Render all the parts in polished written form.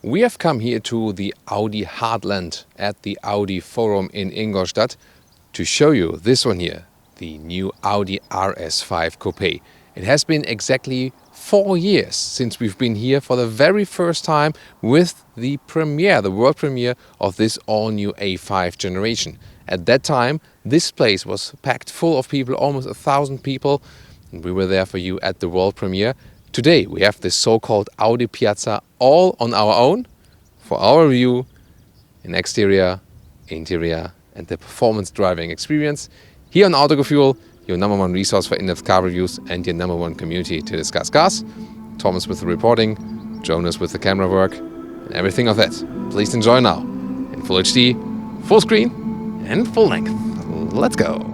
We have come here to the Audi Heartland at the Audi Forum in Ingolstadt to show you this one here, the new Audi RS5 Coupé. It has been exactly 4 years since we've been here for the very first time with the premiere, the world premiere of this all-new A5 generation. At that time, this place was packed full of people, almost 1,000 people, and we were there for you at the world premiere. Today we have this so-called Audi Piazza all on our own for our review in exterior, interior and the performance driving experience here on Autogefuehl, your #1 resource for in-depth car reviews and your #1 community to discuss cars. Thomas with the reporting, Jonas with the camera work and everything of that. Please enjoy now in full HD, full screen and full length. Let's go!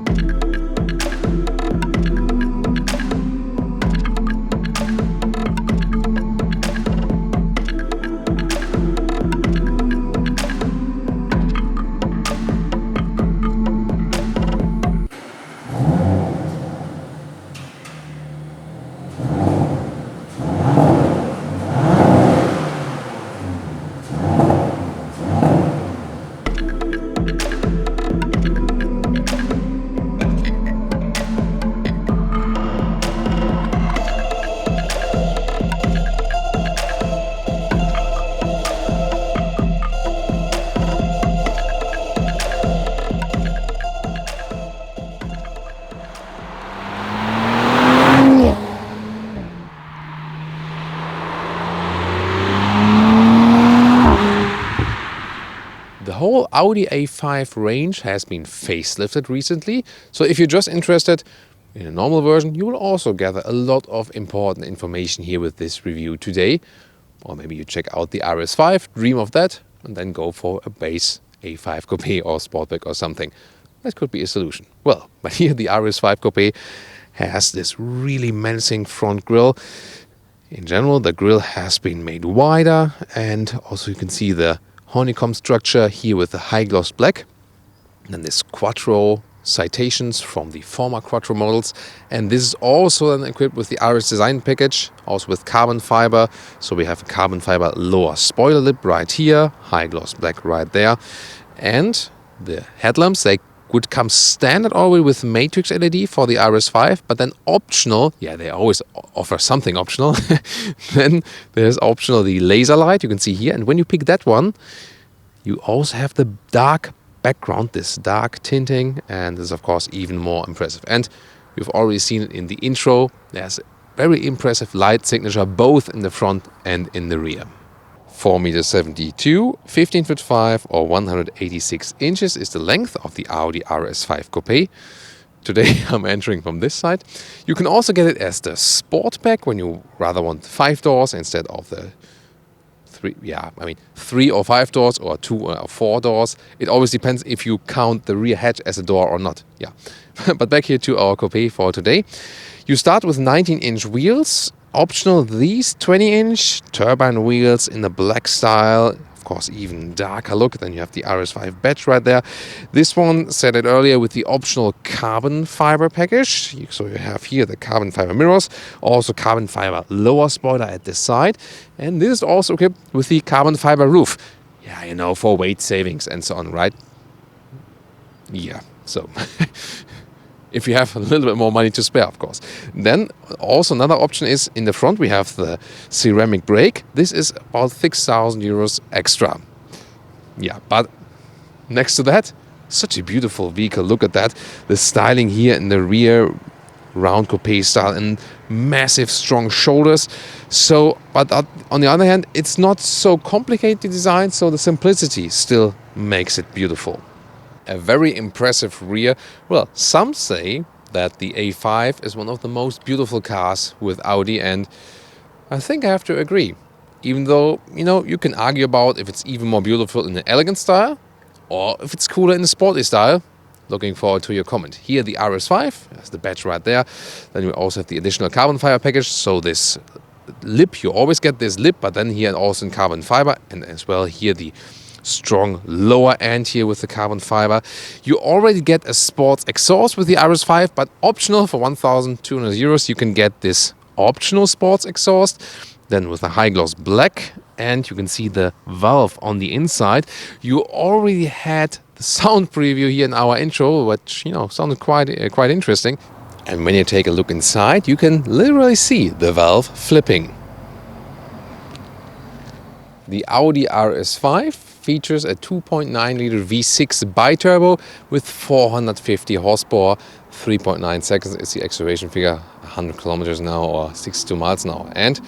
The whole Audi A5 range has been facelifted recently, so if you're just interested in a normal version, you will also gather a lot of important information here with this review today. Or maybe you check out the RS5, dream of that, and then go for a base A5 Coupé or Sportback or something. That could be a solution. Well, but here the RS5 Coupé has this really menacing front grille. In general, the grille has been made wider, and also you can see the honeycomb structure here with the high gloss black. And then this Quattro citations from the former Quattro models, and this is also then equipped with the RS design package, also with carbon fiber. So we have a carbon fiber lower spoiler lip right here, high gloss black right there, and the headlamps, they would come standard already with matrix LED for the RS5, but then optional, yeah, they always offer something optional. Then there's optional the laser light, you can see here, and when you pick that one, you also have the dark background, this dark tinting, and this is of course even more impressive. And you've already seen it in the intro, there's a very impressive light signature both in the front and in the rear. 4.72 m, 15'5" or 186 inches is the length of the Audi RS5 Coupé. Today I'm entering from this side. You can also get it as the Sportback when you rather want 5 doors instead of the 3 or 5 doors or 2 or 4 doors. It always depends if you count the rear hatch as a door or not. Yeah, but back here to our Coupé for today. You start with 19-inch wheels. Optional these 20-inch turbine wheels in the black style, of course even darker look. Then you have the RS5 badge right there. This one, said it earlier, with the optional carbon fiber package. So you have here the carbon fiber mirrors, also carbon fiber lower spoiler at this side, and this is also equipped with the carbon fiber roof. Yeah, you know, for weight savings and so on, right? Yeah, so if you have a little bit more money to spare, of course. Then also another option is in the front we have the ceramic brake. This is about 6,000 euros extra. Yeah, but next to that, such a beautiful vehicle. Look at that. The styling here in the rear, round coupe style and massive strong shoulders. So, but on the other hand, it's not so complicated design, so the simplicity still makes it beautiful. A very impressive rear. Well, some say that the A5 is one of the most beautiful cars with Audi, and I think I have to agree. Even though, you know, you can argue about if it's even more beautiful in an elegant style or if it's cooler in a sporty style. Looking forward to your comment. Here the RS5, there's the badge right there. Then we also have the additional carbon fiber package. So this lip, you always get this lip, but then here also in carbon fiber, and as well here the strong lower end here with the carbon fiber. You already get a sports exhaust with the RS5, but optional for 1,200 euros you can get this optional sports exhaust. then with a high gloss black, and you can see the valve on the inside. You already had the sound preview here in our intro, which sounded quite interesting. And when you take a look inside, you can literally see the valve flipping. The Audi RS5 features a 2.9-liter V6 biturbo with 450 horsepower. 3.9 seconds is the acceleration figure, 100 kilometers an hour or 62 miles an hour. And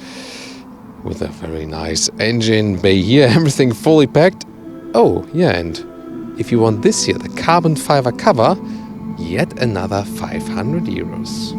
with a very nice engine bay here, everything fully packed. Oh yeah, and if you want this here, the carbon fiber cover, yet another 500 euros.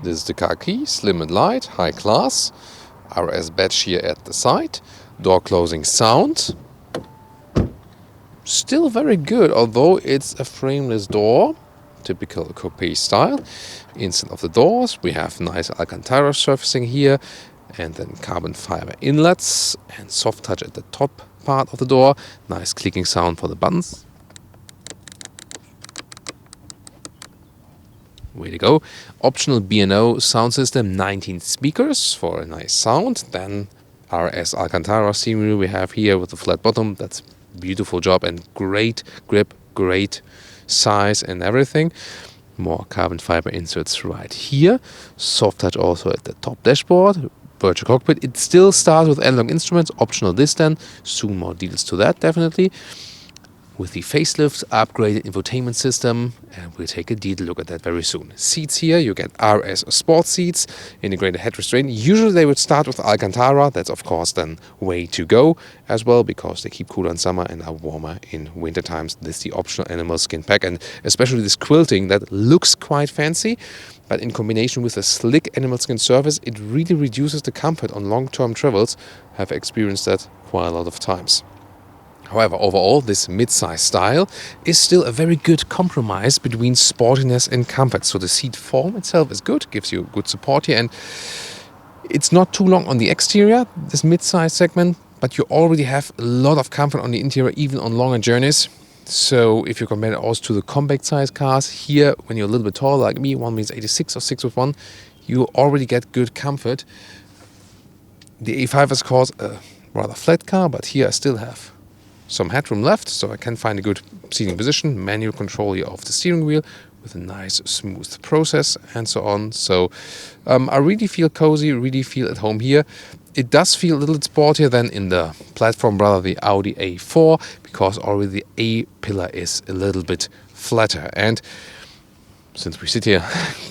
This is the car key, slim and light, high class. RS badge here at the side. Door closing sound. Still very good, although it's a frameless door. Typical coupe style. Inside of the doors we have nice Alcantara surfacing here. And then carbon fiber inlets and soft touch at the top part of the door. Nice clicking sound for the buttons. Way to go. Optional B&O sound system, 19 speakers for a nice sound. Then RS Alcantara steering wheel we have here with the flat bottom. That's a beautiful job and great grip, great size and everything. More carbon fiber inserts right here. Soft touch also at the top dashboard. Virtual cockpit. It still starts with analog instruments. Optional this then. Soon more details to that definitely. With the facelift, upgraded infotainment system, and we'll take a detailed look at that very soon. Seats here, you get RS sports seats, integrated head restraint. Usually they would start with Alcantara. That's of course then way to go as well, because they keep cooler in summer and are warmer in winter times. This is the optional animal skin pack, and especially this quilting that looks quite fancy, but in combination with a slick animal skin surface, it really reduces the comfort on long-term travels. I've experienced that quite a lot of times. However, overall, this mid-size style is still a very good compromise between sportiness and comfort. So the seat form itself is good, gives you good support here, and it's not too long on the exterior, this mid-size segment, but you already have a lot of comfort on the interior, even on longer journeys. So if you compare it also to the compact size cars, here, when you're a little bit taller like me, 1m86 or 6'1", you already get good comfort. The A5 is, of course, a rather flat car, but here I still have some headroom left, so I can find a good seating position, manual control here of the steering wheel with a nice smooth process and so on. So I really feel cozy, really feel at home here. It does feel a little sportier than in the platform brother, the Audi A4, because already the A pillar is a little bit flatter. And since we sit here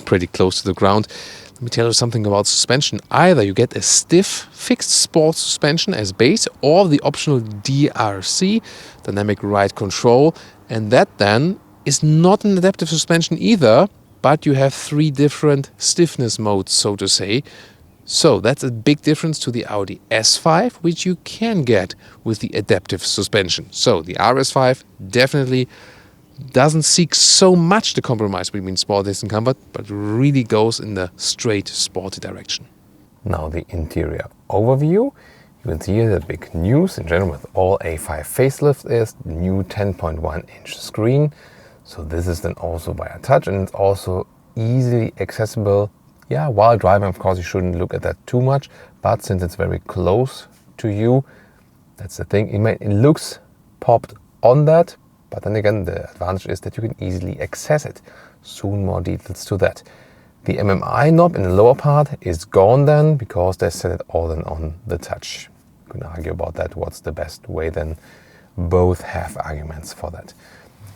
pretty close to the ground, let me tell you something about suspension. Either you get a stiff fixed sports suspension as base, or the optional DRC, dynamic ride control, and that then is not an adaptive suspension either, but you have 3 different stiffness modes, so to say. So that's a big difference to the Audi S5, which you can get with the adaptive suspension. So the RS5 definitely doesn't seek so much the compromise between sportiness and comfort, but really goes in the straight sporty direction. Now the interior overview. You can see here the big news in general with all A5 facelift is the new 10.1-inch screen. So this is then also via touch, and it's also easily accessible. Yeah, while driving, of course, you shouldn't look at that too much, but since it's very close to you, that's the thing. It looks popped on that, but then again, the advantage is that you can easily access it. Soon more details to that. The MMI knob in the lower part is gone then, because they set it all then on the touch. You can argue about that, what's the best way then. Both have arguments for that.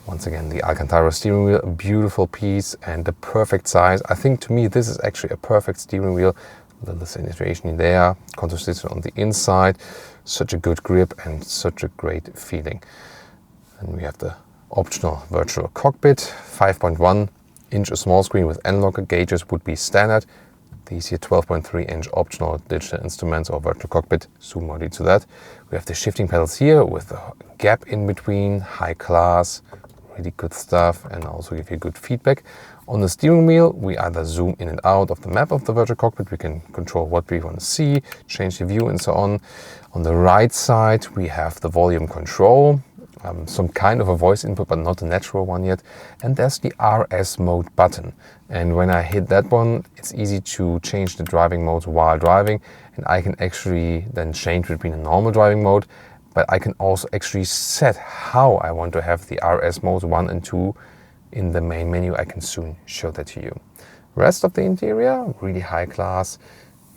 Once again, the Alcantara steering wheel, a beautiful piece and the perfect size. I think to me this is actually a perfect steering wheel. A little situation there, control system on the inside, such a good grip and such a great feeling. And we have the optional virtual cockpit, 5.1 inch small screen with analog gauges would be standard. These here 12.3 inch optional digital instruments or virtual cockpit, soon more to that. We have the shifting pedals here with the gap in between, high class, really good stuff, and also give you good feedback. On the steering wheel, we either zoom in and out of the map of the virtual cockpit, we can control what we want to see, change the view and so on. On the right side, we have the volume control, some kind of a voice input, but not a natural one yet. And there's the RS mode button. And when I hit that one, it's easy to change the driving modes while driving. And I can actually then change between a normal driving mode, but I can also actually set how I want to have the RS modes 1 and 2 in the main menu. I can soon show that to you. Rest of the interior, really high class.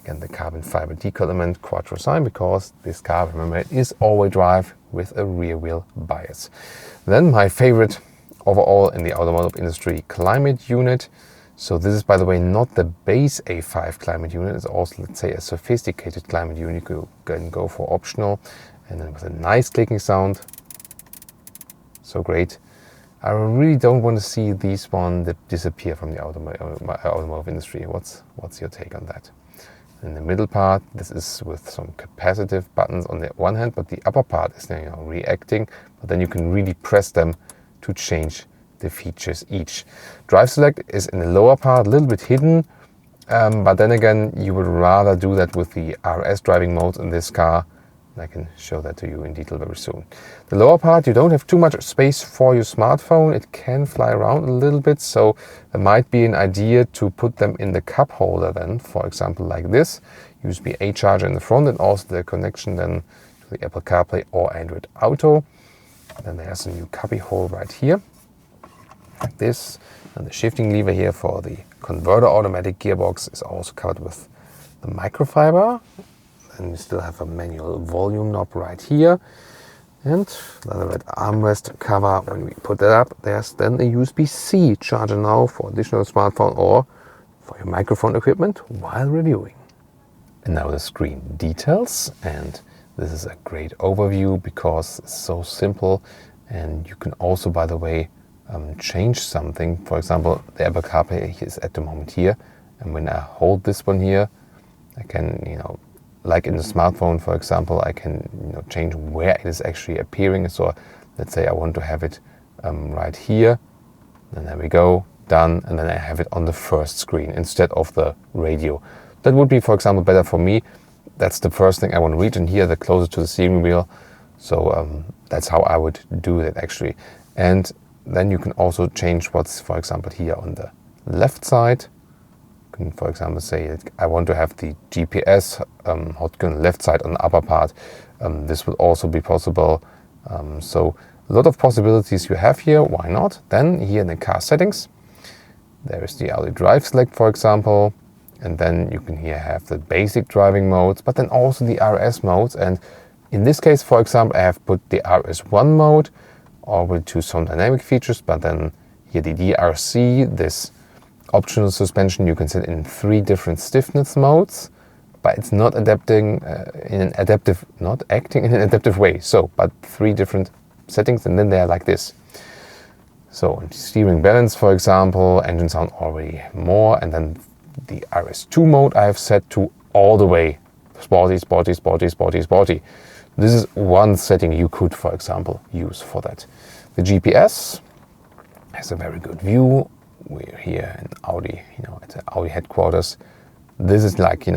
Again, the carbon fiber decal element, quattro sign, because this car, remember, it is all-wheel drive with a rear wheel bias. Then my favorite overall in the automotive industry, climate unit. So this is, by the way, not the base A5 climate unit. It's also, let's say, a sophisticated climate unit. You can go for optional. And then with a nice clicking sound. So great. I really don't want to see these ones that disappear from the automotive industry. What's your take on that? In the middle part, this is with some capacitive buttons on the one hand, but the upper part is reacting. But then you can really press them to change the features each. Drive select is in the lower part, a little bit hidden. But then again, you would rather do that with the RS driving modes in this car. I can show that to you in detail very soon. The lower part, you don't have too much space for your smartphone. It can fly around a little bit, so there might be an idea to put them in the cup holder then, for example, like this. USB-A charger in the front and also the connection then to the Apple CarPlay or Android Auto. Then there's a new cubby hole right here, like this. And the shifting lever here for the converter automatic gearbox is also covered with the microfiber. And we still have a manual volume knob right here. And the red armrest cover, when we put that up, there's then a USB-C charger now for additional smartphone or for your microphone equipment while reviewing. And now the screen details. And this is a great overview because it's so simple. And you can also, by the way, change something. For example, the Apple CarPlay is at the moment here. And when I hold this one here, I can, like in the smartphone, for example, I can change where it is actually appearing. So let's say I want to have it right here. And there we go, done. And then I have it on the first screen instead of the radio. That would be, for example, better for me. That's the first thing I want to reach. And here, the closest to the steering wheel. So that's how I would do that actually. And then you can also change what's, for example, here on the left side. Can, for example, say that I want to have the GPS hotkey on the left side on the upper part. This would also be possible. So a lot of possibilities you have here. Why not? Then here in the car settings, there is the Audi Drive Select, for example. And then you can here have the basic driving modes, but then also the RS modes. And in this case, for example, I have put the RS1 mode over to some dynamic features, but then here the DRC, this optional suspension, you can set in 3 different stiffness modes, but it's not adapting in an adaptive, not acting in an adaptive way. So, but 3 different settings, and then they're like this. So, steering balance, for example, engine sound already more, and then the RS2 mode I have set to all the way sporty, sporty, sporty, sporty, sporty. This is one setting you could, for example, use for that. The GPS has a very good view. We're here in Audi, at the Audi headquarters. This is like, this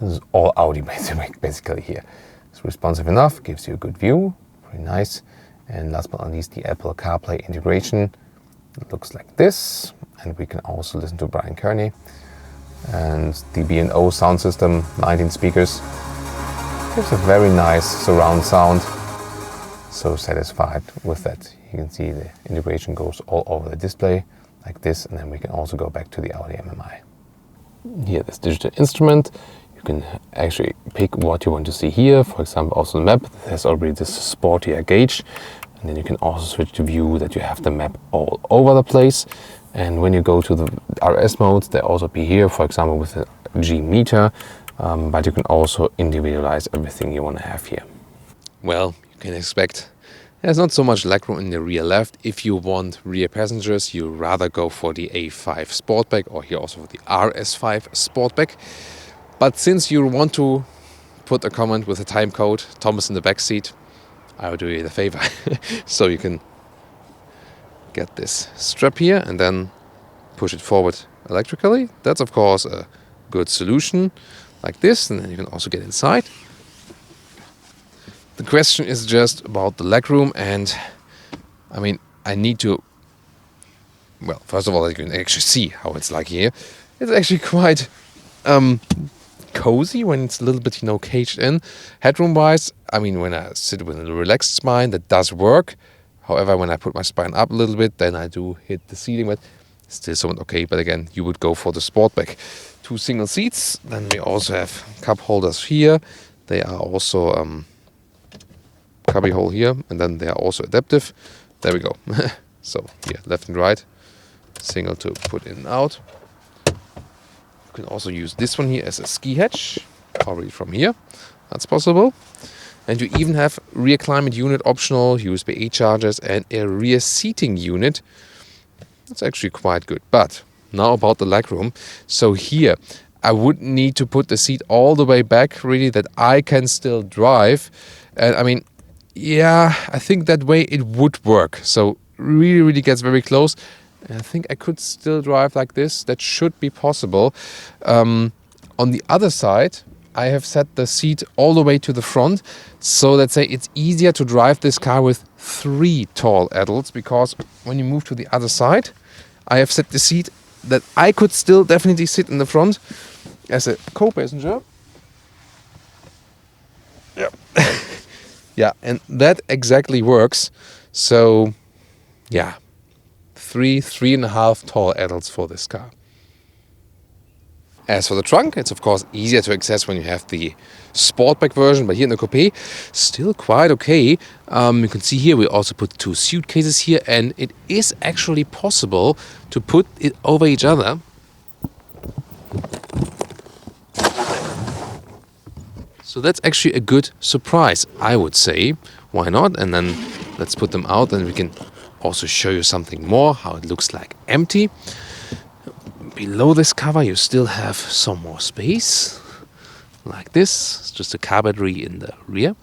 is all Audi basically here. It's responsive enough, gives you a good view, very nice. And last but not least, the Apple CarPlay integration. It looks like this. And we can also listen to Brian Kearney. And the B&O sound system, 19 speakers. Gives a very nice surround sound. So satisfied with that. You can see the integration goes all over the display like this, and then we can also go back to the Audi MMI. Here, this digital instrument, you can actually pick what you want to see here. For example, also the map. There's already this sportier gauge, and then you can also switch to view that you have the map all over the place. And when you go to the RS modes, they also be here, for example, with the G meter. but you can also individualize everything you want to have here. Well, you can expect there's not so much legroom in the rear left. If you want rear passengers, you rather go for the A5 Sportback, or here also for the RS5 Sportback. But since you want to put a comment with a time code, Thomas in the back seat, I will do you the favor. So you can get this strap here and then push it forward electrically. That's of course a good solution, like this, and then you can also get inside. The question is just about the legroom, and I mean, I need to, well, first of all, you can actually see how it's like here. It's actually quite cozy when it's a little bit, caged in. Headroom wise, I mean, when I sit with a relaxed spine, that does work. However, when I put my spine up a little bit, then I do hit the ceiling, but still somewhat okay. But again, you would go for the Sportback. 2 single seats. Then we also have cup holders here. They are also cubby hole here, and then they are also adaptive. There we go. So here, left and right, single to put in and out. You can also use this one here as a ski hatch, probably from here. That's possible. And you even have rear climate unit optional, USB-A chargers, and a rear seating unit. That's actually quite good. But now about the legroom. So here, I would need to put the seat all the way back, really, that I can still drive. And I mean, yeah, I think that way it would work. So really, really gets very close. And I think I could still drive like this. That should be possible. On the other side, I have set the seat all the way to the front. So let's say it's easier to drive this car with 3 tall adults, because when you move to the other side, I have set the seat that I could still definitely sit in the front as a co-passenger. Yeah. Yeah, and that exactly works. So, yeah, 3.5 tall adults for this car. As for the trunk, it's of course easier to access when you have the Sportback version, but here in the Coupé, still quite okay. You can see here we also put 2 suitcases here, and it is actually possible to put it over each other. So that's actually a good surprise, I would say. Why not? And then let's put them out, and we can also show you something more, how it looks like empty. Below this cover you still have some more space, like this. It's just a car battery in the rear.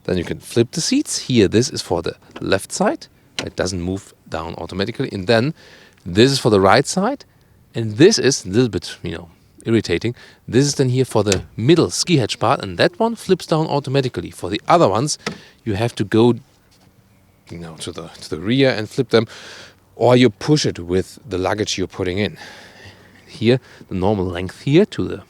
Then you can flip the seats. Here, this is for the left side. It doesn't move down automatically. And then this is for the right side. And this is a little bit, irritating. This is then here for the middle ski hatch part, and that one flips down automatically. For the other ones, you have to go, to the rear and flip them, or you push it with the luggage you're putting in. Here, the normal length here to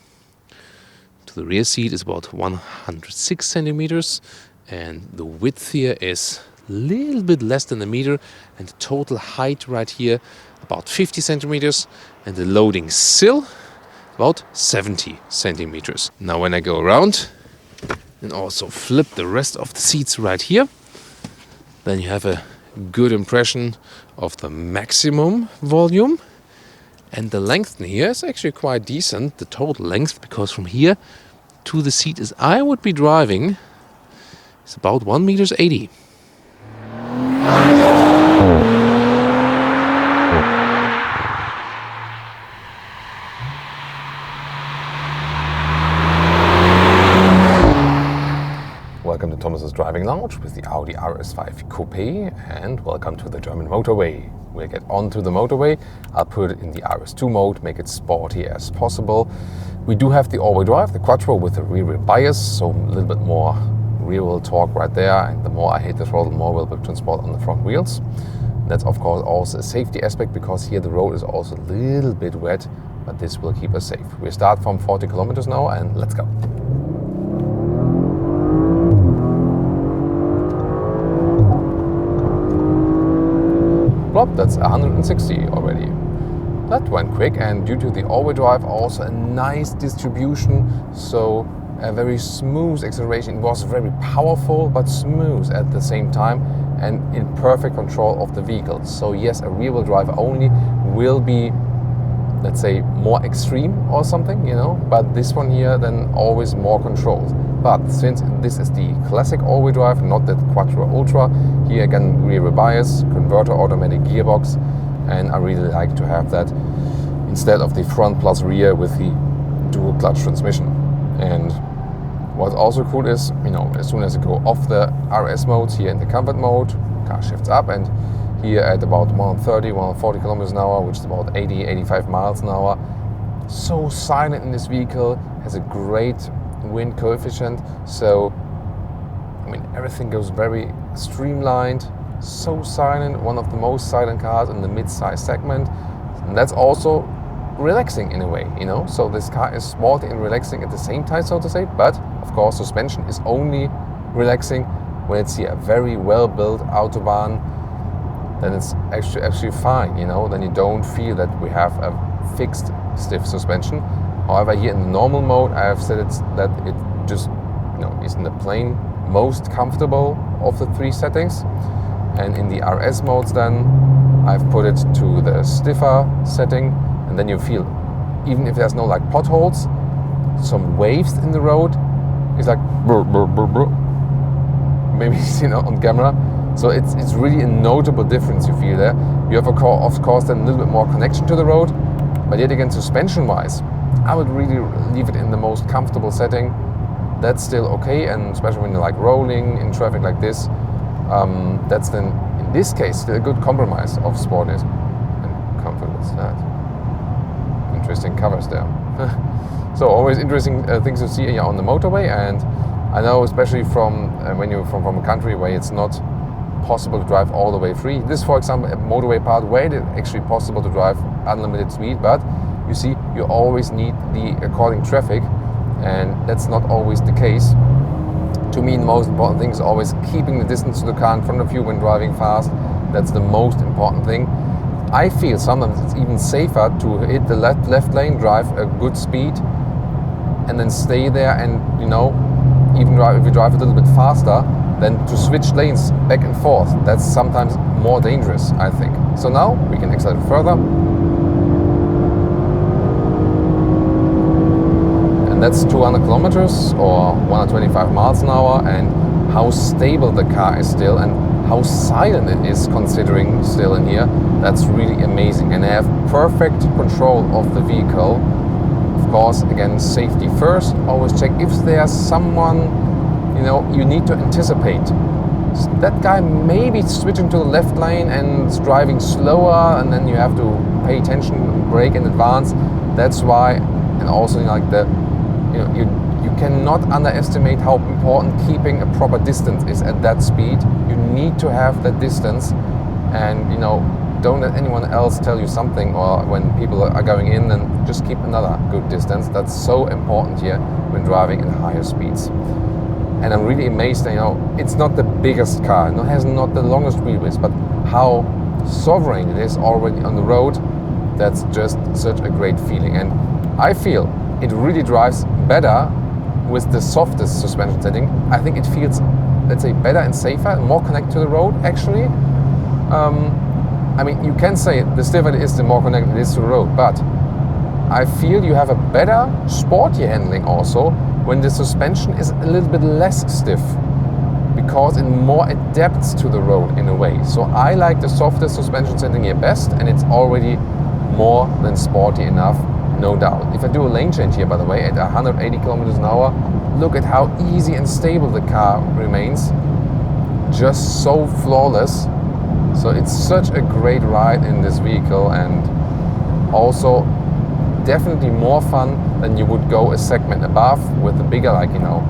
the rear seat is about 106 centimeters, and the width here is a little bit less than a meter, and the total height right here about 50 centimeters, and the loading sill about 70 centimeters. Now when I go around and also flip the rest of the seats right here, then you have a good impression of the maximum volume. And the length in here is actually quite decent, the total length, because from here to the seat as I would be driving is about 1.80 meters. Welcome to Thomas's Driving Lounge with the Audi RS5 Coupé, and welcome to the German Motorway. We'll get onto the Motorway. I'll put it in the RS2 mode, make it sporty as possible. We do have the all-wheel drive, the quattro with the rear wheel bias, so a little bit more rear wheel torque right there, and the more I hit the throttle, more wheel transport on the front wheels. That's of course also a safety aspect, because here the road is also a little bit wet, but this will keep us safe. We start from 40 kilometers now, and let's go. Plop, that's 160 already. That went quick, and due to the all-wheel drive, also a nice distribution, so a very smooth acceleration. It was very powerful but smooth at the same time, and in perfect control of the vehicle. So yes, a rear-wheel drive only will be let's say, more extreme or something, you know, but this one here then always more controlled. But since this is the classic all-wheel drive, not the Quattro Ultra, here again rear bias, converter automatic gearbox, and I really like to have that instead of the front plus rear with the dual clutch transmission. And what's also cool is, you know, as soon as you go off the RS mode, here in the comfort mode, car shifts up, and here at about 130, 140 kilometers an hour, which is about 80, 85 miles an hour. So silent in this vehicle, has a great wind coefficient. So, I mean, everything goes very streamlined, so silent, one of the most silent cars in the mid-size segment. And that's also relaxing in a way, you know. So this car is sporty and relaxing at the same time, so to say, but of course suspension is only relaxing when it's here a very well-built Autobahn. Then it's actually fine, you know, then you don't feel that we have a fixed stiff suspension. However, here in the normal mode, I have said that it just, you know, is in the plain most comfortable of the three settings. And in the RS modes then, I've put it to the stiffer setting, and then you feel, even if there's no like potholes, some waves in the road, it's like brr, brr, brr, brr. Maybe you know on camera. So it's really a notable difference you feel there. You have of course then a little bit more connection to the road, but yet again suspension wise, I would really leave it in the most comfortable setting. That's still okay, and especially when you're like rolling in traffic like this, that's then in this case still a good compromise of sportiness and comfort. What's that? Interesting covers there. So always interesting things to see here on the motorway, and I know especially from when you're from a country where it's not possible to drive all the way free. This, for example, a motorway part where it is actually possible to drive unlimited speed, but you see, you always need the according traffic, and that's not always the case. To me, the most important thing is always keeping the distance to the car in front of you when driving fast. That's the most important thing. I feel sometimes it's even safer to hit the left lane, drive a good speed, and then stay there, and you know, even if you drive a little bit faster, then to switch lanes back and forth. That's sometimes more dangerous, I think. So now we can accelerate further. And that's 200 kilometers or 125 miles an hour, and how stable the car is still and how silent it is considering still in here. That's really amazing. And I have perfect control of the vehicle. Of course, again, safety first. Always check if there's someone, you know, you need to anticipate. That guy may be switching to the left lane and is driving slower, and then you have to pay attention, brake in advance. That's why, and also like the, you know, you cannot underestimate how important keeping a proper distance is at that speed. You need to have that distance, and you know, don't let anyone else tell you something, or when people are going in, then just keep another good distance. That's so important here when driving in higher speeds. And I'm really amazed that, you know, it's not the biggest car, it has not the longest wheelbase, but how sovereign it is already on the road. That's just such a great feeling. And I feel it really drives better with the softest suspension setting. I think it feels, let's say, better and safer and more connected to the road, actually. I mean, you can say the stiffer it is, the more connected it is to the road, but I feel you have a better, sporty handling also when the suspension is a little bit less stiff, because it more adapts to the road in a way. So I like the softest suspension setting here best, and it's already more than sporty enough, no doubt. If I do a lane change here, by the way, at 180 kilometers an hour, look at how easy and stable the car remains. Just so flawless. So it's such a great ride in this vehicle, and also definitely more fun than you would go a segment above with the bigger, like, you know,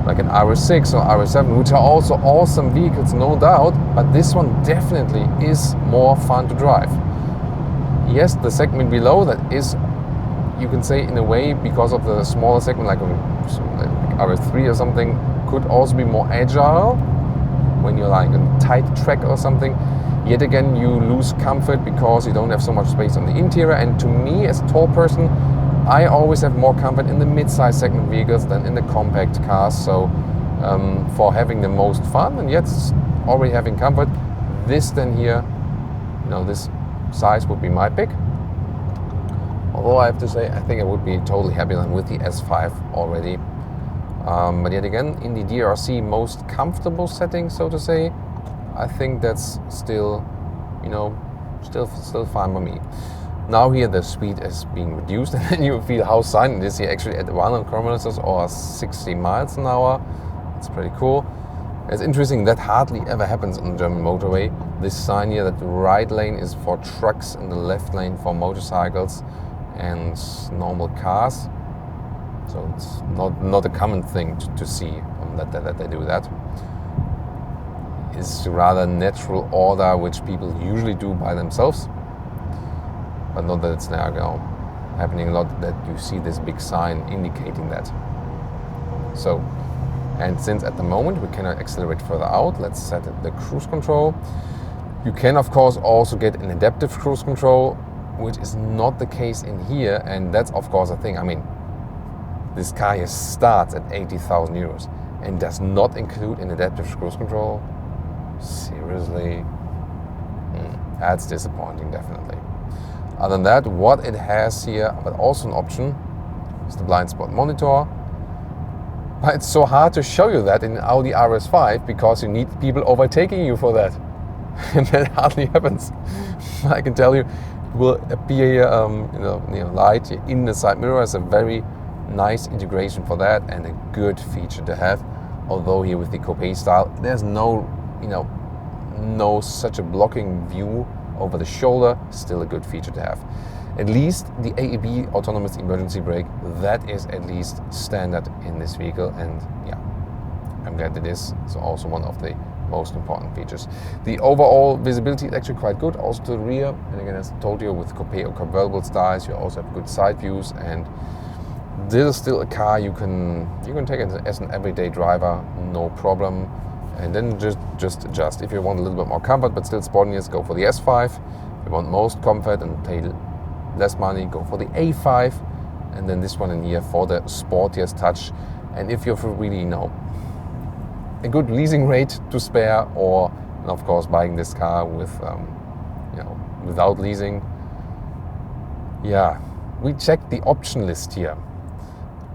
like an RS6 or RS7, which are also awesome vehicles, no doubt, but this one definitely is more fun to drive. Yes, the segment below that is, you can say in a way, because of the smaller segment, like RS3 or something, could also be more agile when you're like on a tight track or something. Yet again, you lose comfort because you don't have so much space on the interior. And to me, as a tall person, I always have more comfort in the mid-size segment vehicles than in the compact cars. So for having the most fun and yet already having comfort, this then here, you know, this size would be my pick. Although I have to say, I think I would be totally happy then with the S5 already. But yet again, in the DRC most comfortable setting, so to say, I think that's still, still fine by me. Now here the speed is being reduced, and then you feel how silent it is here actually at 100 kilometers or 60 miles an hour. It's pretty cool. It's interesting that hardly ever happens on the German motorway. This sign here that the right lane is for trucks and the left lane for motorcycles and normal cars. So it's not a common thing to see that they do that. It's rather natural order which people usually do by themselves. But not that it's now happening a lot that you see this big sign indicating that. So, and since at the moment we cannot accelerate further out, let's set the cruise control. You can of course also get an adaptive cruise control, which is not the case in here, and that's of course a thing. I mean, this car here starts at 80,000 euros and does not include an adaptive cruise control. Seriously? That's disappointing, definitely. Other than that, what it has here, but also an option, is the blind spot monitor. But it's so hard to show you that in an Audi RS5 because you need people overtaking you for that. And that hardly happens. I can tell you, it will appear light in the side mirror as a very nice integration for that and a good feature to have. Although here with the Coupé style, there's no such a blocking view over the shoulder, still a good feature to have. At least the AEB autonomous emergency brake, that is at least standard in this vehicle, and yeah, I'm glad it is. It's also one of the most important features. The overall visibility is actually quite good, also to the rear, and again, as I told you, with Coupé or convertible styles, you also have good side views, and this is still a car you can take it as an everyday driver, no problem. And then just adjust. If you want a little bit more comfort but still sportiness, go for the S5. If you want most comfort and pay less money, go for the A5. And then this one in here for the sportiest touch. And if you're really a good leasing rate to spare, or of course buying this car with without leasing, yeah, we checked the option list here,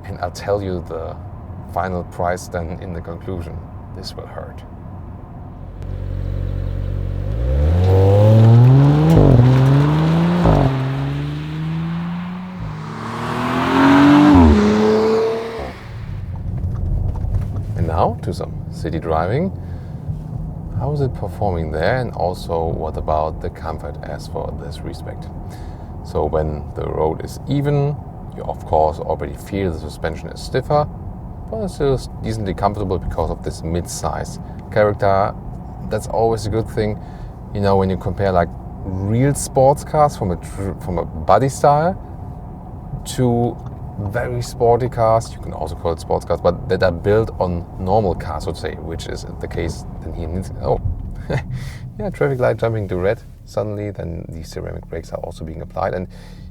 and I'll tell you the final price then in the conclusion. This will hurt. And now to some city driving. How is it performing there, and also what about the comfort as for this respect? So when the road is even, you of course already feel the suspension is stiffer, but it's still decently comfortable because of this mid-size character. That's always a good thing, when you compare like real sports cars from a body style to very sporty cars. You can also call it sports cars, but that are built on normal cars, so to say, which is the case. Then he needs traffic light jumping to red suddenly. Then the ceramic brakes are also being applied, and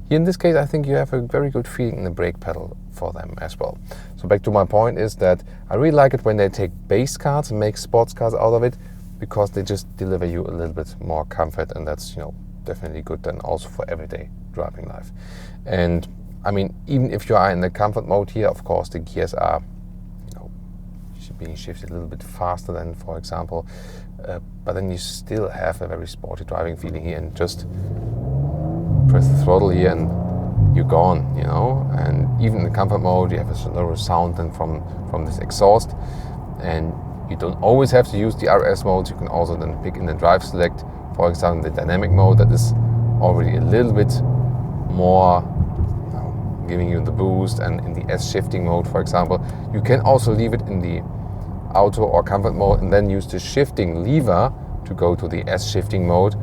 here in this case, I think you have a very good feeling in the brake pedal for them as well. So back to my point is that I really like it when they take base cars and make sports cars out of it, because they just deliver you a little bit more comfort, and that's definitely good then also for everyday driving life. And I mean, even if you are in the comfort mode here, of course the gears are being shifted a little bit faster than, for example, but then you still have a very sporty driving feeling here, and just press the throttle here and you're gone, and even in the comfort mode you have a slower sound than from this exhaust, and you don't always have to use the RS mode. You can also then pick in the drive select, for example, the dynamic mode that is already a little bit more giving you the boost, and in the S shifting mode, for example, you can also leave it in the auto or comfort mode and then use the shifting lever to go to the S shifting mode,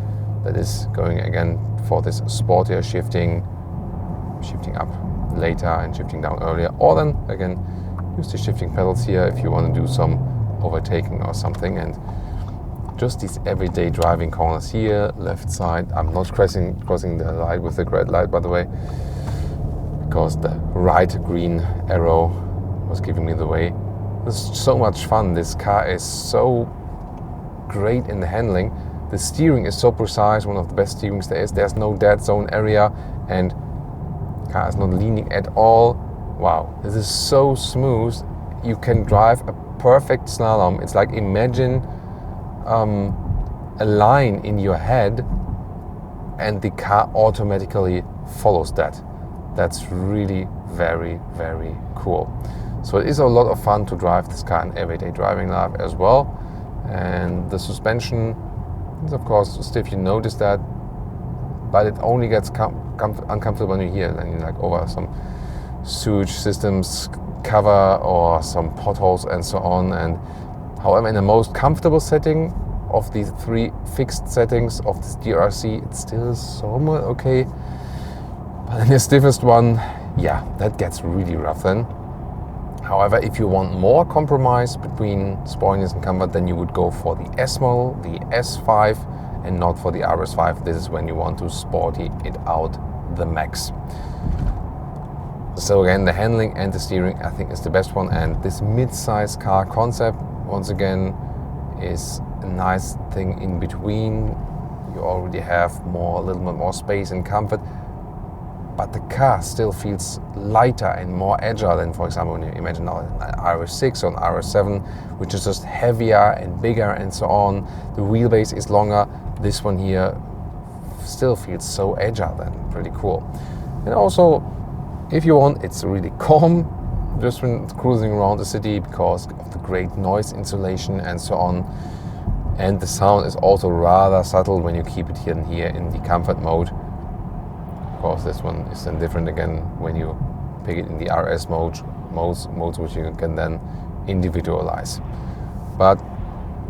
that is going again for this sportier shifting up later and shifting down earlier, or then again use the shifting pedals here if you want to do some overtaking or something. And just these everyday driving corners here, left side, I'm not crossing the light with the red light, by the way, because the right green arrow was giving me the way. It's so much fun. This car is so great in the handling. The steering is so precise, one of the best steerings there is. There's no dead zone area, and Car is not leaning at all. Wow, this is so smooth. You can drive a perfect slalom. It's like, imagine a line in your head and the car automatically follows that. That's really very, very cool. So it is a lot of fun to drive this car in everyday driving life as well. And the suspension is of course stiff, you notice that, but it only gets uncomfortable when you're here, then you're like over some sewage systems cover or some potholes and so on. And however, in the most comfortable setting of these 3 fixed settings of this DRC, it's still somewhat okay. But in the stiffest one, yeah, that gets really rough then. However, if you want more compromise between sportiness and comfort, then you would go for the S model, the S5, and not for the RS5. This is when you want to sporty it out the max. So again, the handling and the steering, I think, is the best one. And this mid-size car concept, once again, is a nice thing in between. You already have a little bit more space and comfort, but the car still feels lighter and more agile than, for example, when you imagine an RS6 or an RS7, which is just heavier and bigger and so on. The wheelbase is longer. This one here still feels so agile then, pretty cool. And also, if you want, it's really calm just when cruising around the city because of the great noise insulation and so on. And the sound is also rather subtle when you keep it here and here in the comfort mode. Of course, this one is then different again when you pick it in the RS modes which you can then individualize. But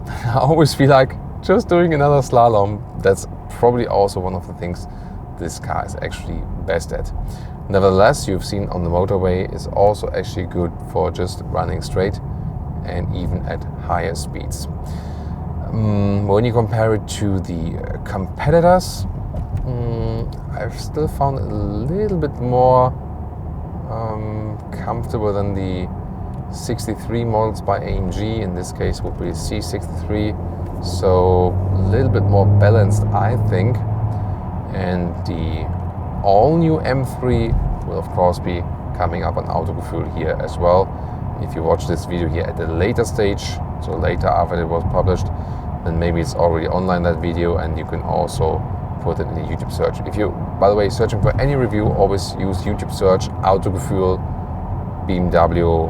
I always feel like just doing another slalom, that's probably also one of the things this car is actually best at. Nevertheless, you've seen on the motorway is also actually good for just running straight and even at higher speeds. When you compare it to the competitors, I've still found it a little bit more comfortable than the 63 models by AMG. In this case would be C63, so a little bit more balanced, I think. And the all-new M3 will of course be coming up on Autogefuehl here as well. If you watch this video here at a later stage, so later after it was published, then maybe it's already online, that video, and you can also put it in the YouTube search. If you, by the way, searching for any review, always use YouTube search Autogefuehl BMW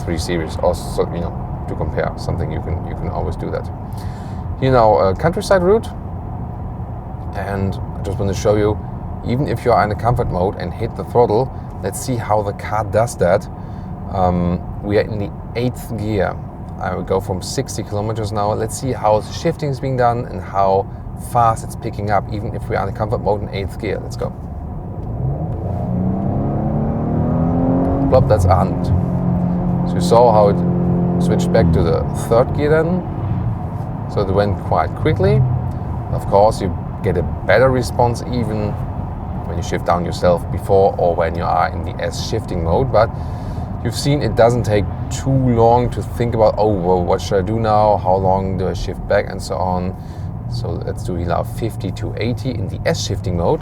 3 Series, also, to compare something. You can always do that. A countryside route, and I just want to show you, even if you are in a comfort mode and hit the throttle, let's see how the car does that. We are in the 8th gear. I will go from 60 kilometers now. Let's see how the shifting is being done and how fast it's picking up, even if we are in comfort mode in 8th gear. Let's go. Plop, that's 100. So you saw how it switched back to the 3rd gear then. So it went quite quickly. Of course, you get a better response even when you shift down yourself before or when you are in the S shifting mode. But you've seen it doesn't take too long to think about, oh, well, what should I do now? How long do I shift back and so on? So let's do now 50 to 80 in the S shifting mode.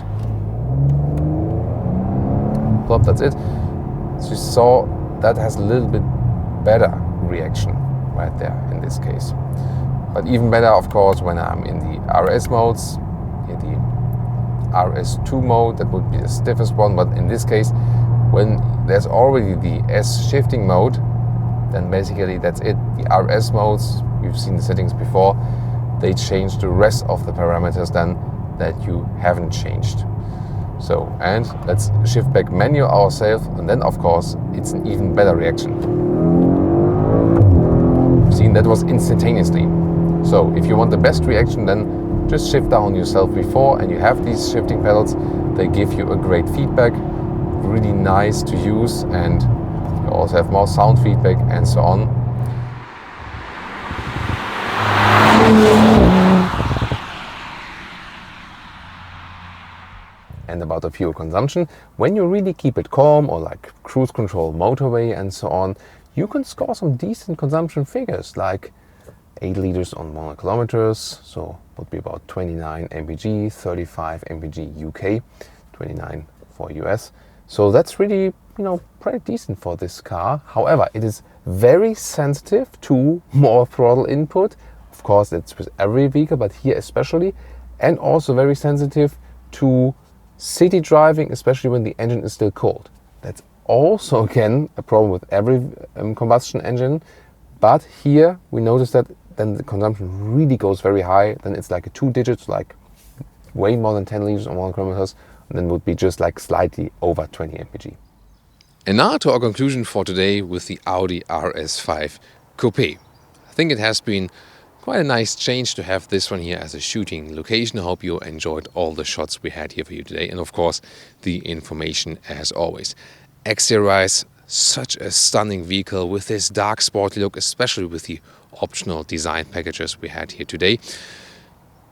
Plop, that's it. So you saw that has a little bit better reaction right there in this case. But even better, of course, when I'm in the RS modes, here the RS2 mode, that would be the stiffest one. But in this case, when there's already the S shifting mode, then basically that's it. The RS modes, you've seen the settings before, they change the rest of the parameters then that you haven't changed. So, and let's shift back manual ourselves, and then of course it's an even better reaction. Seen, that was instantaneously. So if you want the best reaction, then just shift down yourself before, and you have these shifting pedals. They give you a great feedback, really nice to use, and you also have more sound feedback and so on. And about the fuel consumption, when you really keep it calm or like cruise control motorway and so on, you can score some decent consumption figures, like 8 liters on 100 kilometers, so would be about 29 mpg, 35 mpg UK, 29 for US. So that's really, pretty decent for this car. However, it is very sensitive to more throttle input. Of course, it's with every vehicle, but here especially, and also very sensitive to city driving, especially when the engine is still cold. That's also, again, a problem with every combustion engine. But here we notice that then the consumption really goes very high. Then it's like a 2 digits, like way more than 10 liters on 100 kilometers, and then would be just like slightly over 20 mpg. And now to our conclusion for today with the Audi RS5 Coupé. I think it has been quite a nice change to have this one here as a shooting location. I hope you enjoyed all the shots we had here for you today, and of course the information as always. Exterior-wise, such a stunning vehicle with this dark sporty look, especially with the optional design packages we had here today.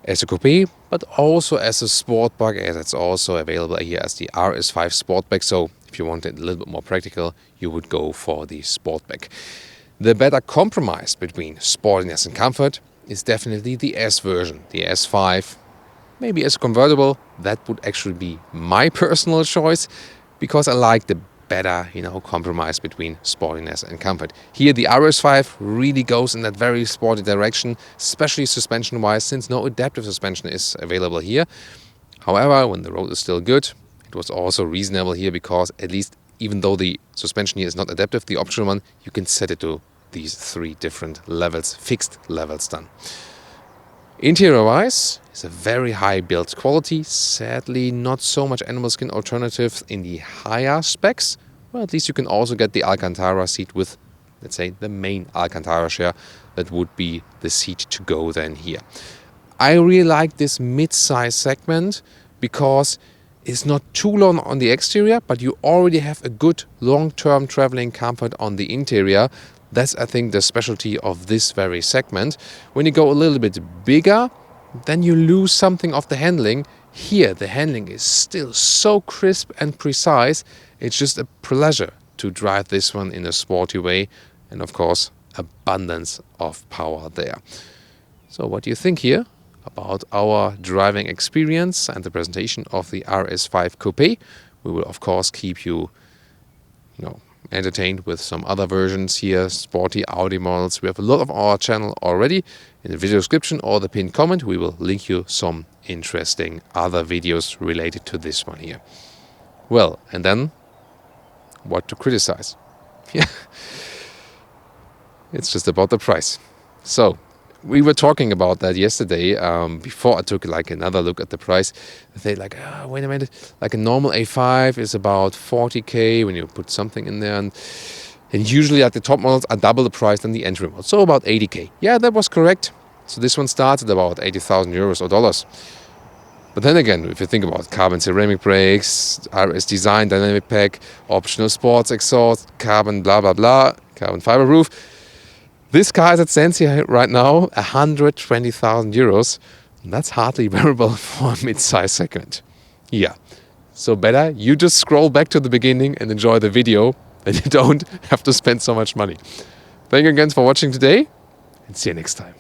As a coupe, but also as a sportback, as it's also available here as the RS5 Sportback. So if you want it a little bit more practical, you would go for the Sportback. The better compromise between sportiness and comfort is definitely the S version, the S5. Maybe as a convertible, that would actually be my personal choice, because I like the better, compromise between sportiness and comfort. Here the RS5 really goes in that very sporty direction, especially suspension-wise, since no adaptive suspension is available here. However, when the road is still good, it was also reasonable here, because at least even though the suspension here is not adaptive, the optional one, you can set it to these 3 different levels, fixed levels done. Interior-wise, it's a very high build quality. Sadly, not so much animal skin alternatives in the higher specs. Well, at least you can also get the Alcantara seat with, let's say, the main Alcantara share. That would be the seat to go then here. I really like this mid-size segment because it's not too long on the exterior, but you already have a good long-term traveling comfort on the interior. That's, I think, the specialty of this very segment. When you go a little bit bigger, then you lose something of the handling. Here, the handling is still so crisp and precise. It's just a pleasure to drive this one in a sporty way. And of course, abundance of power there. So what do you think here about our driving experience and the presentation of the RS5 Coupé? We will, of course, keep you, entertained with some other versions here, sporty Audi models. We have a lot of our channel already. In the video description or the pinned comment, we will link you some interesting other videos related to this one here. Well, and then what to criticize? Yeah, it's just about the price. So we were talking about that yesterday, before I took another look at the price. They wait a minute, like a normal A5 is about 40k when you put something in there, and usually the top models are double the price than the entry model, so about 80k. Yeah, that was correct. So this one starts at about 80,000 euros or dollars. But then again, if you think about carbon ceramic brakes, RS design, dynamic pack, optional sports exhaust, carbon blah blah blah, carbon fiber roof. This car, as it stands here right now, 120,000 euros. That's hardly bearable for a mid-size segment. Yeah, so better you just scroll back to the beginning and enjoy the video, and you don't have to spend so much money. Thank you again for watching today, and see you next time.